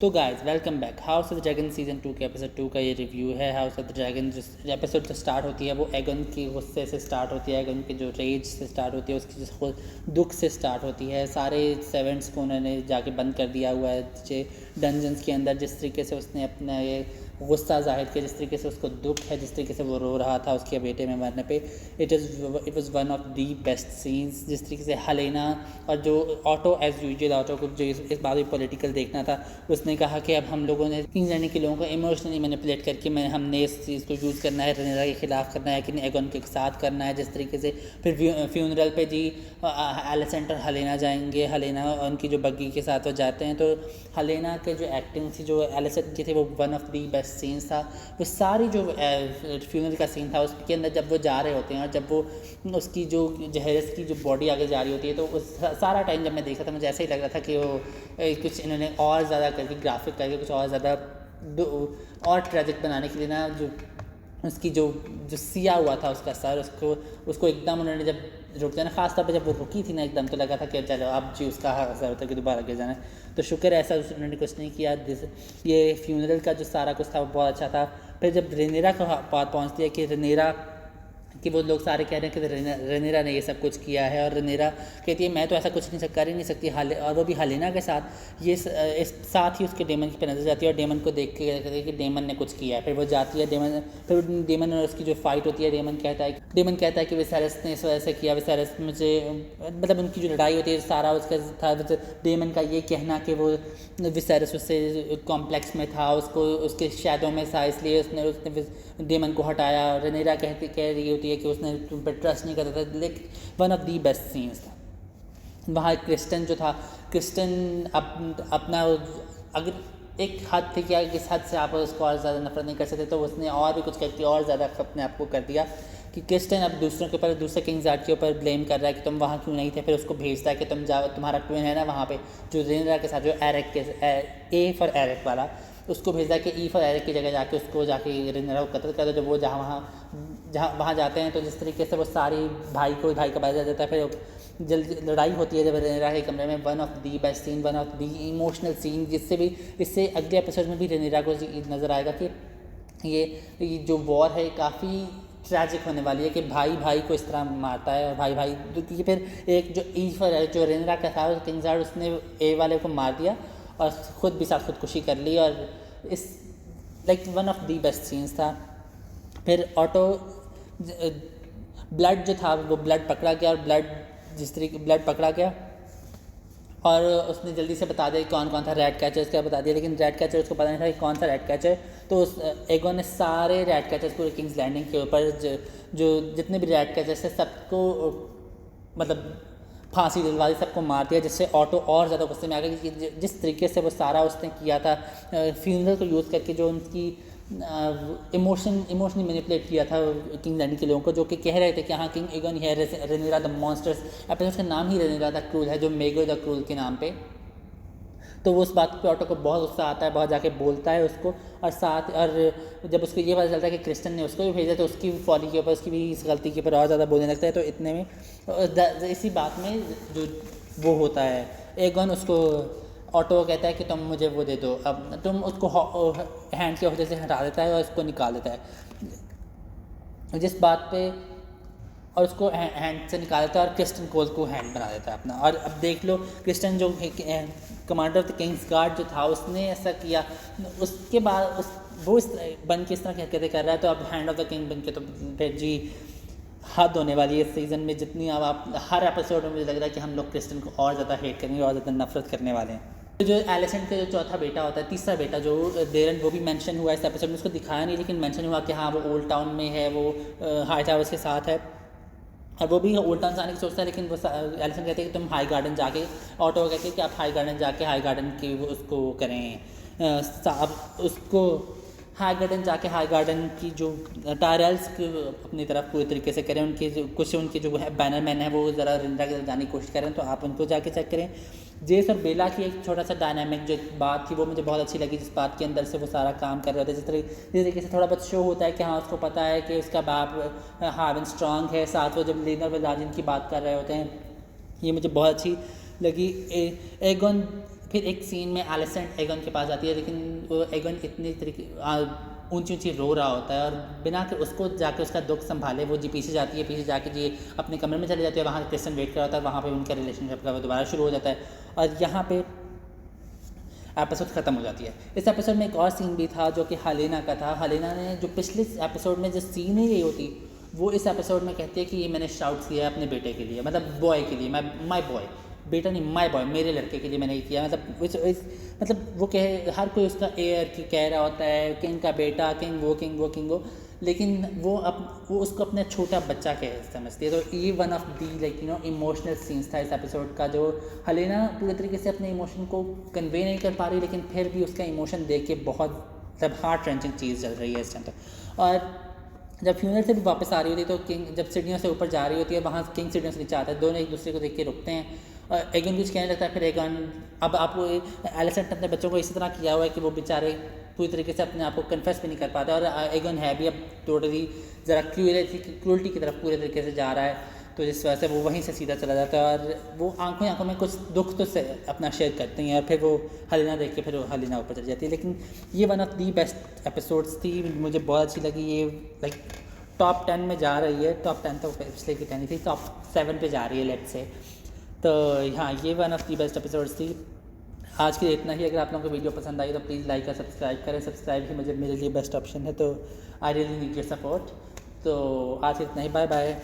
तो guys welcome back. House of the dragon season 2 के episode 2 का ये रिव्यू है। हाउस ऑफ द ड्रैगन जिस एपिसोड से स्टार्ट होती है वो एगन के गुस्से से स्टार्ट होती है, एगन के जो रेज से स्टार्ट होती है, उसकी जिसको दुख से स्टार्ट होती है। सारे सेवेंट्स को उन्होंने जाके बंद कर दिया हुआ है डंजन्स के अंदर। जिस तरीके से उसने अपना ये गुस्सा जाहिर किया, जिस तरीके से उसको दुख है, जिस तरीके से वो रो रहा था उसके बेटे में मरने पे, it was one of the best scenes. जिस तरीके से हलेना और जो ऑटो एज यूजुअल ऑटो को जो इस बात में पॉलिटिकल देखना था, उसने कहा कि अब हम लोगों ने किंग्स लैंडिंग के लोगों को इमोशनली मैनिपुलेट करके हमने इस चीज़ को यूज़ करना है, रनेरा के ख़िलाफ़ करना है कि एगन के साथ करना है। जिस तरीके से फिर फ्यूनरल पे जी एलिसेंट और हलेना जाएंगे, हलेना उनकी जो बग्गी के साथ वो जाते हैं, तो हलेना के जो एक्टिंग थी, जो एलिसेंट की थी, वो one of the best scenes था। वो सारी जो फ्यूनरल का सीन था उसके अंदर जब वो जा रहे होते हैं और जब वो उसकी जो जहेरस की जो बॉडी आगे जा रही होती है, तो उस सारा टाइम जब मैं देखा था मुझे ऐसे ही लग रहा था कि वो कुछ इन्होंने और ज़्यादा करके ग्राफिक करके कुछ और ज़्यादा और ट्रेजिक बनाने के लिए ना, जो उसकी जो सिया हुआ था उसका सर, उसको एकदम उन्होंने जब रुक जाना, खासतौर पर जब वो रुकी थी ना एकदम, तो लगा था कि चलो अब जी उसका सर होता है कि दोबारा गिर जाना है। तो शुक्र है ऐसा उन्होंने कुछ नहीं किया। ये फ्यूनरल का जो सारा कुछ था वो बहुत अच्छा था। फिर जब रेनेरा का बात पहुँचती है कि रेनेरा कि वो लोग सारे कह रहे हैं कि रनेरा ने ये सब कुछ किया है, और रनेरा कहती है मैं तो ऐसा कुछ नहीं कर ही नहीं सकती, और वो भी हलेना के साथ ये इस साथ ही उसके डेमन पे नजर जाती है और डेमन को देख के कहती है कि डेमन ने कुछ किया है। फिर वो जाती है फिर डेमन और उसकी जो फाइट होती है, डेमन कहता है कि विसेरस ने इस वजह से किया, विसेरस मुझे मतलब उनकी जो लड़ाई होती है सारा उसका था डेमन का ये कहना कि वो विसेरस उससे कॉम्प्लेक्स में था, उसको उसके शैडो में था, इसलिए उसने डेमन को हटाया। रनेरा कह रही होती है कि उसने तुम पर ट्रस्ट नहीं करता था, लेकिन one of the best scenes था वहाँ। क्रिस्टन जो था, क्रिस्टन अपना अगर एक हद थी कि इस हद से आप उसको और ज़्यादा नफरत नहीं कर सकते, तो उसने और भी कुछ करके और ज़्यादा अपने आप को कर दिया कि क्रिस्टन अब दूसरों के ऊपर, दूसरे किंग्स आर्ट के ऊपर ब्लेम कर रहा है कि तुम वहाँ क्यों नहीं थे। फिर उसको भेजता है कि तुम जाओ, तुम्हारा ट्विन है ना वहाँ पे जो रेनरा के साथ, जो एरिक के ए फॉर एरिक वाला, उसको भेजता है कि ई फॉर एरिक की जगह जाके उसको जाके रेनरा को कत्ल कर दो। जब वो जहाँ वहाँ जाते हैं तो जिस तरीके से वो सारी भाई को भाई का बाजा जाता है, फिर जल्दी लड़ाई होती है जब रेनेरा के कमरे में। One of the best scene, one of the emotional scene, इससे अगले एपिसोड में भी रेनेरा को नज़र आएगा कि ये जो वॉर है काफ़ी ट्रैजिक होने वाली है, कि भाई भाई को इस तरह मारता है, और भाई भाई क्योंकि फिर एक जो ईफर जो रेनेरा का था किंग्सगार्ड, उसने ए वाले को मार दिया और ख़ुद भी साथ खुदकुशी कर ली, और इस like one of the best scenes था। फिर ऑटो ब्लड जो था वो ब्लड पकड़ा गया, और जिस तरीके ब्लड पकड़ा गया और उसने जल्दी से बता दिया कौन कौन था रैट कैचर, इसका बता दिया, लेकिन रैट कैचर उसको पता नहीं था कि कौन सा रैट कैचर। तो एगोन ने सारे रैट कैचर्स पूरे किंग्स लैंडिंग के ऊपर जो जितने भी रैट कैचर्स थे सबको मतलब फांसी दिलवा दी, सबको मार दिया, जिससे ऑटो और ज़्यादा गुस्से में आ गया कि जिस तरीके से वो सारा उसने किया था फ्यूनरल को यूज़ करके, जो उनकी इमोशनली मैनिपुलेट किया था किंग लैंडिंग के लोगों को, जो कि कह रहे थे कि हाँ किंग एगन है, रेनेरा द मॉन्स्टर्स, एपिसोड का नाम ही रेनेरा द क्रूल है, जो मेगो द क्रूल के नाम पे। तो वो उस बात पे ऑटो को बहुत गुस्सा आता है, बहुत जाके बोलता है उसको, और जब उसको ये पता चलता है कि क्रिस्टन ने उसको भी भेजा, तो उसकी फॉली के ऊपर, उसकी भी इस गलती के ऊपर और ज़्यादा बोलने लगता है। तो इतने में इसी बात में जो वो होता है, एगन उसको ऑटो कहता है कि तुम मुझे वो दे दो, अब तुम उसको हैंड के ओहदे से हटा देता है और उसको निकाल देता है जिस बात पे, और उसको हैंड से निकाल देता है और क्रिस्टन कोल को हैंड बना देता है अपना। और अब देख लो क्रिस्टन जो commander of the Kings guard जो था, उसने ऐसा किया, उसके बाद वो इस बन के इस तरह की हरकतें कर रहा है, तो अब हैंड ऑफ द किंग बन के तो फिर जी हद होने वाली है इस सीज़न में। जितनी अब आप हर एपिसोड में मुझे लग रहा है कि हम लोग क्रिस्टन को और ज़्यादा हेट करेंगे और ज़्यादा नफरत करने वाले हैं। तो जो एलिसेंट का जो चौथा बेटा होता है, तीसरा बेटा जो डेरन, वो भी मेंशन हुआ इस एपिसोड में, उसको दिखाया नहीं लेकिन मेंशन हुआ कि हाँ वो ओल्ड टाउन में है, वो हाई टावर्स के साथ है, और वो भी ओल्ड टाउन से आने की सोचता है, लेकिन वो एलिसन कहते हैं कि तुम हाई गार्डन जाके, ऑटो कहते हैं कि आप हाई गार्डन जाके हाई गार्डन की उसको करें, उसको हाई गार्डन जाके हाई गार्डन की जो टायरल्स अपनी तरफ पूरी तरीके से करें, उनके जो बैनर मैन है वो ज़रा रिंदा के जाने की कोशिश करें, तो आप उनको जाके चेक करें। जेस और बेला की एक छोटा सा डायनामिक जो बात थी वो मुझे बहुत अच्छी लगी, जिस बात के अंदर से वो सारा काम कर रहे थे, जिस तरीके से थोड़ा बहुत शो होता है कि हाँ उसको पता है कि उसका बाप हार्वन स्ट्रांग है, साथ वो जब लीनर वजाजिन की बात कर रहे होते हैं, ये मुझे बहुत अच्छी लगी। एगोन फिर एक सीन में एलिसेंट एगन के पास आती है, लेकिन वो एगन इतनी तरीके ऊंची ऊंची रो रहा होता है, और बिना कि उसको जाके उसका दुख संभाले वो जी पीछे जाती है, पीछे जाके जी अपने कमरे में चले जाती है। वहाँ क्रिस्टन वेट कर रहा होता है, वहाँ पे उनका रिलेशनशिप का वो दोबारा शुरू हो जाता है, और यहाँ पे एपिसोड ख़त्म हो जाती है। इस एपिसोड में एक और सीन भी था जो कि हेलेना का था। हेलेना ने जो पिछले एपिसोड में जो सीन ही रही होती, वो इस एपिसोड में कहती है कि ये मैंने शाउट किया है अपने बेटे के लिए, मतलब बॉय के लिए, माई बॉय, बेटा नहीं माई बॉय, मेरे लड़के के लिए मैंने किया। मतलब वो कहे, हर कोई उसका एयर की कह रहा होता है, किंग का बेटा, किंग वो, लेकिन वो उसको अपना छोटा बच्चा कह समझती है। तो ये one of the like emotional scenes था इस एपिसोड का, जो हेलेना पूरे तरीके से अपने इमोशन को कन्वे नहीं कर पा रही, लेकिन फिर भी उसका इमोशन देख के बहुत मतलब हार्ट रेंचिंग चीज़ चल रही है इस टाइम तक। और जब फ्यूनर से भी वापस आ रही होती है तो किंग जब सीढ़ियों से ऊपर जा रही होती है, वहाँ किंग सीढ़ियों से नीचे आता है, दोनों एक दूसरे को देख के रुकते हैं, और एगन कुछ कहने लगता है। फिर एगन, अब आपको एलिसेंट अपने बच्चों को इसी तरह किया हुआ है कि वो बेचारे पूरी तरीके से अपने आप को कन्फेस भी नहीं कर पाते, और एगन है भी अब टोटली ज़रा क्रूअल्टी की तरफ पूरे तरीके से जा रहा है, तो जिस वजह से वो वहीं से सीधा चला जाता है, और वो आंखों में कुछ दुख तो से अपना शेयर करते हैं, और फिर वो हेलेना देख के फिर वो हेलेना ऊपर चली जाती है। लेकिन ये one of the best episodes थी, मुझे बहुत अच्छी लगी। ये लाइक टॉप 10 में जा रही है, टॉप 10 तो पिछले की 10 थी, टॉप 7 पे जा रही है लेट्स से। तो हाँ, ये one of the best episodes थी। आज के लिए इतना ही। अगर आप लोगों को वीडियो पसंद आई तो प्लीज़ लाइक और सब्सक्राइब करें। सब्सक्राइब ही मेरे लिए बेस्ट ऑप्शन है, तो I really need your support. तो आज इतना ही, बाय बाय।